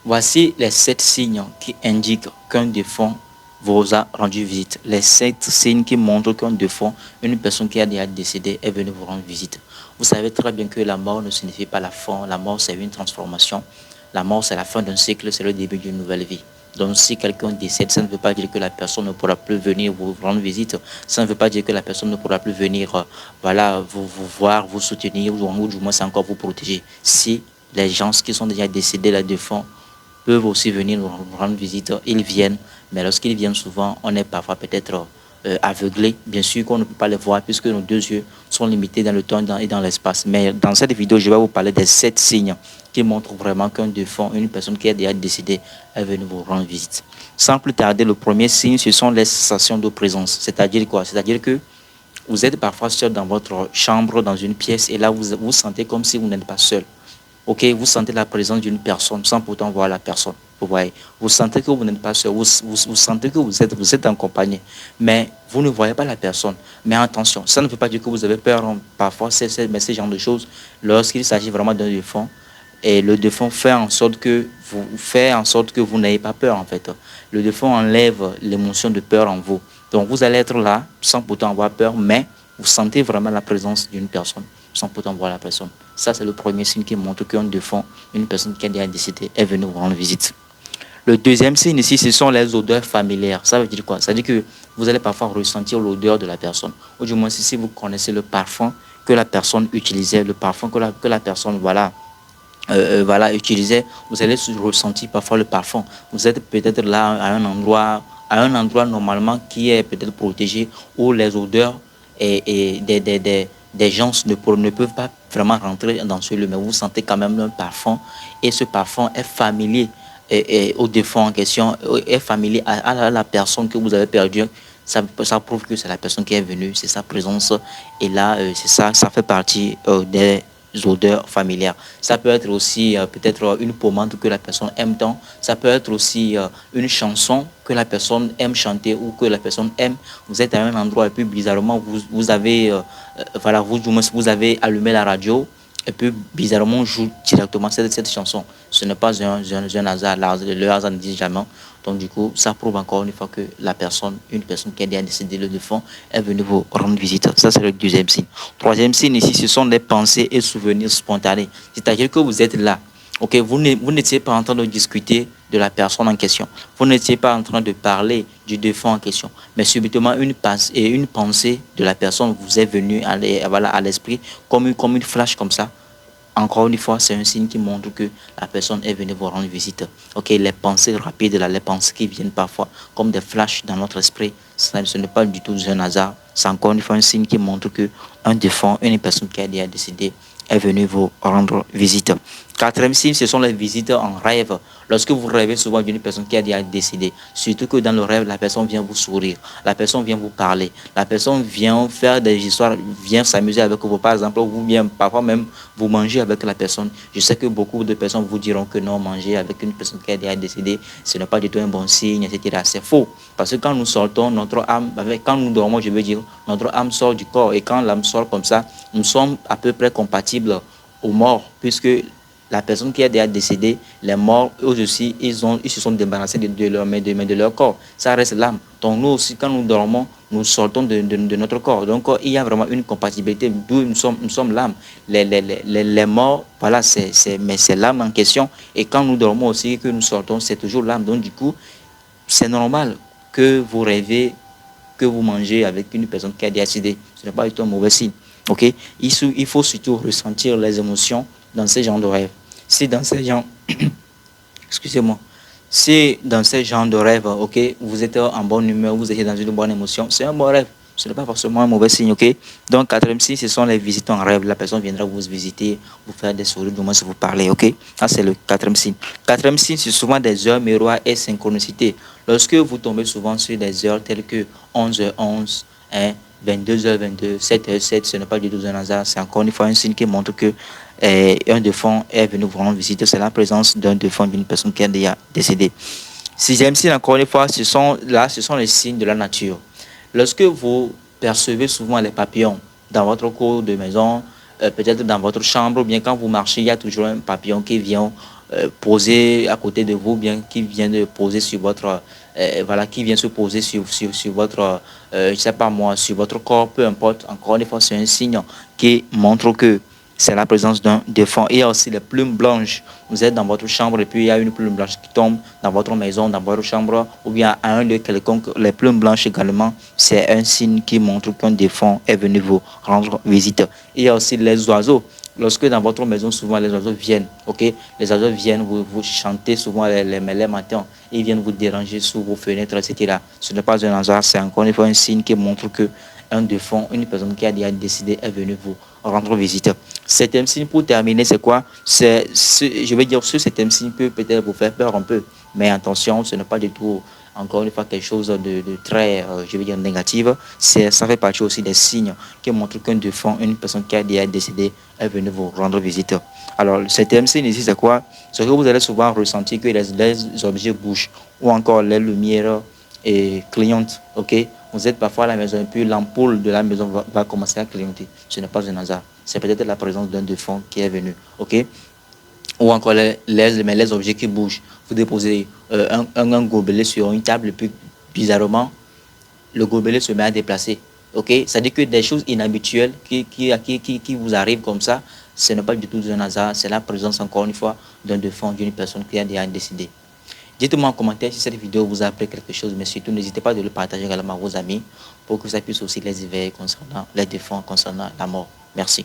Voici les 7 signes qui indiquent qu'un défunt vous a rendu visite. Les 7 signes qui montrent qu'un défunt, une personne qui a déjà décédé, est venue vous rendre visite. Vous savez très bien que la mort ne signifie pas la fin. La mort, c'est une transformation. La mort, c'est la fin d'un cycle, c'est le début d'une nouvelle vie. Donc, si quelqu'un décède, ça ne veut pas dire que la personne ne pourra plus venir vous rendre visite. Ça ne veut pas dire que la personne ne pourra plus venir voilà, vous voir, vous soutenir, ou du moins, c'est encore vous protéger. Si les gens qui sont déjà décédés, la défunt, peuvent aussi venir nous rendre visite. Ils viennent, mais lorsqu'ils viennent souvent, on est parfois peut-être aveuglé. Bien sûr qu'on ne peut pas les voir puisque nos deux yeux sont limités dans le temps et dans l'espace. Mais dans cette vidéo, je vais vous parler des 7 signes qui montrent vraiment qu'un défunt, une personne qui est déjà décédée, est venue vous rendre visite. Sans plus tarder, le premier signe, ce sont les sensations de présence. C'est-à-dire quoi? C'est-à-dire que vous êtes parfois seul dans votre chambre, dans une pièce, et là, vous sentez comme si vous n'êtes pas seul. Ok, vous sentez la présence d'une personne sans pourtant voir la personne. Vous voyez, vous sentez que vous n'êtes pas seul, vous sentez que vous êtes accompagné, mais vous ne voyez pas la personne. Mais attention, ça ne veut pas dire que vous avez peur. Parfois, mais ce genre de choses, lorsqu'il s'agit vraiment d'un défunt, et le défunt fait en sorte que vous n'ayez pas peur en fait. Le défunt enlève l'émotion de peur en vous. Donc vous allez être là sans pourtant avoir peur, mais vous sentez vraiment la présence d'une personne sans pourtant voir la personne. Ça, c'est le premier signe qui montre qu'un défunt, une personne qui a déjà décédé, est venue vous rendre visite. Le deuxième signe ici, ce sont les odeurs familières. Ça veut dire quoi? Ça veut dire que vous allez parfois ressentir l'odeur de la personne. Ou du moins, si vous connaissez le parfum que la personne utilisait, le parfum que la personne, voilà, utilisait, vous allez ressentir parfois le parfum. Vous êtes peut-être là à un endroit normalement qui est peut-être protégé, où les odeurs et des gens ne peuvent pas vraiment rentrer dans ce lieu, mais vous sentez quand même un parfum, et ce parfum est familier au défunt en question, est familier à la personne que vous avez perdue. Ça prouve que c'est la personne qui est venue, c'est sa présence, et là, c'est ça, ça fait partie des odeurs familières. Ça peut être aussi peut-être une pommade que la personne aime tant. Ça peut être aussi une chanson que la personne aime chanter ou que la personne aime. Vous êtes à un endroit et puis bizarrement vous avez voilà, vous avez allumé la radio et puis bizarrement on joue directement cette chanson. Ce n'est pas un hasard. Le hasard ne dit jamais. Donc du coup, ça prouve encore une fois que une personne qui a déjà décédé le défunt, est venue vous rendre visite. Ça, c'est le deuxième signe. Troisième signe ici, ce sont des pensées et souvenirs spontanés. C'est-à-dire que vous êtes là. Ok, vous n'étiez pas en train de discuter de la personne en question. Vous n'étiez pas en train de parler du défunt en question. Mais subitement, une pensée de la personne vous est venue à l'esprit comme une flash comme ça. Encore une fois, c'est un signe qui montre que la personne est venue vous rendre visite. Ok, les pensées rapides, là, les pensées qui viennent parfois comme des flashs dans notre esprit, ce n'est pas du tout un hasard. C'est encore une fois un signe qui montre que un défunt, une personne qui a déjà décédé, est venue vous rendre visite. Quatrième signe, ce sont les visites en rêve. Lorsque vous rêvez souvent d'une personne qui a déjà décédé, surtout que dans le rêve, la personne vient vous sourire, la personne vient vous parler, la personne vient faire des histoires, vient s'amuser avec vous, par exemple, ou bien parfois même vous manger avec la personne. Je sais que beaucoup de personnes vous diront que non, manger avec une personne qui a déjà décédé, ce n'est pas du tout un bon signe, etc. C'est faux. Parce que quand nous sortons, notre âme, quand nous dormons, je veux dire, notre âme sort du corps. Et quand l'âme sort comme ça, nous sommes à peu près compatibles aux morts, puisque la personne qui est déjà décédée, les morts, eux aussi, ils se sont débarrassés de leurs mains, de leur corps. Ça reste l'âme. Donc nous aussi, quand nous dormons, nous sortons de notre corps. Donc il y a vraiment une compatibilité, d'où nous sommes l'âme. Les morts, voilà, mais c'est l'âme en question. Et quand nous dormons aussi, que nous sortons, c'est toujours l'âme. Donc du coup, c'est normal que vous rêvez, que vous mangez avec une personne qui a décédé. Ce n'est pas du tout un mauvais signe. Ok? Il faut surtout ressentir les émotions dans ces genres de rêves. Si dans ces genres, excusez-moi, si dans ces genres de rêves, ok, vous êtes en bonne humeur, vous êtes dans une bonne émotion, c'est un bon rêve. Ce n'est pas forcément un mauvais signe, ok? Donc, quatrième signe, ce sont les visites en rêve. La personne viendra vous visiter, vous faire des sourires, du moins si vous parlez, ok? Ça, c'est le quatrième signe. Quatrième signe, c'est souvent des heures miroirs et synchronicité. Lorsque vous tombez souvent sur des heures telles que 11h11, hein, 22h22, 7h07, ce n'est pas du tout un hasard. C'est encore une fois un signe qui montre que un défunt est venu vous rendre visite. C'est la présence d'un défunt, d'une personne qui est déjà décédée. Sixième signe, encore une fois, ce sont les signes de la nature. Lorsque vous percevez souvent les papillons dans votre cour de maison, peut-être dans votre chambre, ou bien quand vous marchez, il y a toujours un papillon qui vient poser à côté de vous, bien qui vient de poser sur votre, voilà, qui vient se poser sur votre, je sais pas moi, sur votre corps, peu importe. Encore une fois, c'est un signe qui montre que c'est la présence d'un défunt. Il y a aussi les plumes blanches. Vous êtes dans votre chambre et puis il y a une plume blanche qui tombe dans votre maison, dans votre chambre, ou bien à un lieu quelconque. Les plumes blanches également, c'est un signe qui montre qu'un défunt est venu vous rendre visite. Il y a aussi les oiseaux. Lorsque dans votre maison, souvent les oiseaux viennent, ok? Les oiseaux viennent, vous chantez souvent les matins, ils viennent vous déranger sous vos fenêtres, etc. Ce n'est pas un hasard, c'est encore une fois un signe qui montre que un défunt, une personne qui a déjà décidé est venue vous rendre visite. Septième signe pour terminer, c'est quoi? Je vais dire, ce septième signe peut peut-être vous faire peur un peu, mais attention, ce n'est pas du tout, encore une fois, quelque chose de très, je vais dire, négatif. Ça fait partie aussi des signes qui montrent qu'un défunt, une personne qui a déjà décédé, est venue vous rendre visite. Alors, le septième signe ici, c'est quoi? C'est que vous allez souvent ressentir que les objets bougent ou encore les lumières clignotent, ok? Vous êtes parfois à la maison et puis l'ampoule de la maison va commencer à clignoter. Ce n'est pas un hasard. C'est peut-être la présence d'un défunt qui est venu, ok? Ou encore les objets qui bougent. Vous déposez un gobelet sur une table et puis bizarrement, le gobelet se met à déplacer. Ok, c'est-à-dire que des choses inhabituelles qui vous arrivent comme ça, ce n'est pas du tout un hasard, c'est la présence encore une fois d'un défunt, d'une personne qui a déjà décidé. Dites-moi en commentaire si cette vidéo vous a appris quelque chose, mais surtout n'hésitez pas de le partager également à vos amis pour que ça puisse aussi les éveiller concernant les défunts, concernant la mort. Merci.